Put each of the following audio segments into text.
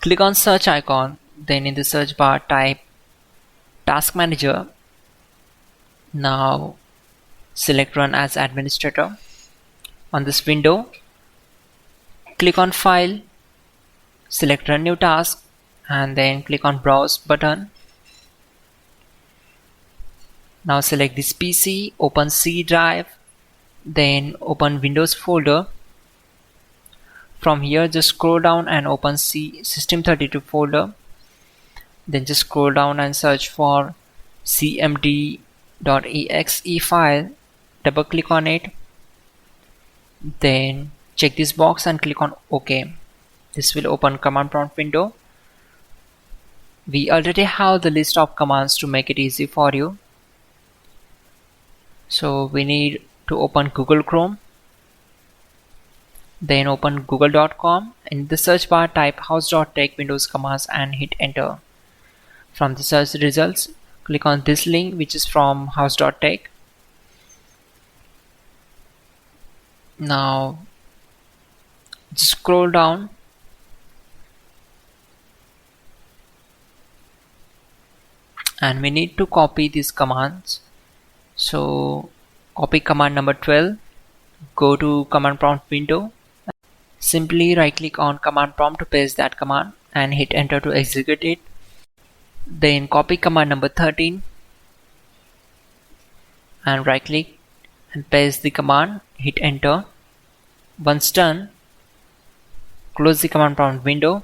Click on search icon, then in the search bar type Task Manager. Now select Run as Administrator. On this window, click on File, select Run New Task, and then click on Browse button. Now select this PC, open C drive, then open Windows folder. From here just scroll down and open C System32 folder. Then just scroll down and search for cmd.exe file. Double click on it. Then check this box and click on OK. This will open command prompt window. We already have the list of commands to make it easy for you. So we need to open Google Chrome. Then open google.com. In the search bar type hows.tech Windows commands and hit enter. From the search results, click on this link which is from hows.tech. Now just scroll down and we need to copy these commands. So copy command number 12, go to command prompt window. Simply right click on command prompt to paste that command and hit enter to execute it. Then copy command number 13 and right click and paste the command, hit enter. Once done, close the command prompt window.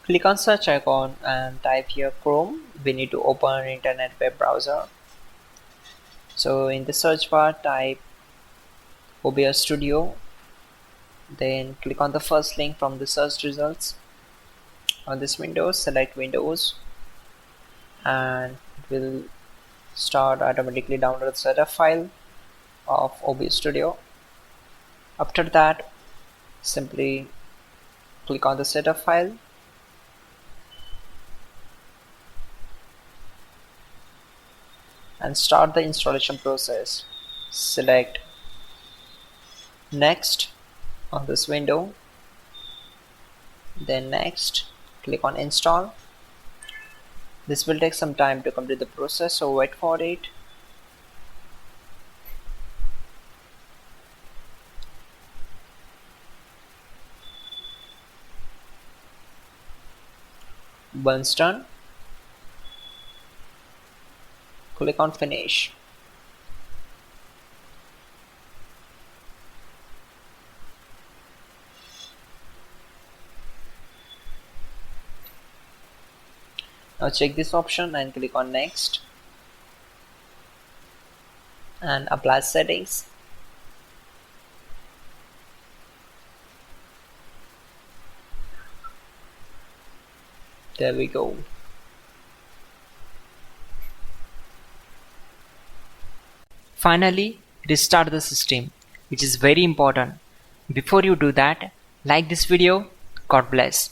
Click on search icon and type here Chrome. We need to open internet web browser. So in the search bar type OBS Studio. Then click on the first link from the search results. On this window, select Windows and it will start automatically download the setup file of OBS Studio. After that, simply click on the setup file. And start the installation process. Select Next on this window, then Next, click on Install. This will take some time to complete the process, so wait for it. Once done, click on Finish. Now check this option and click on Next and apply settings. There we go. Finally, restart the system, which is very important. Before you do that, like this video. God bless.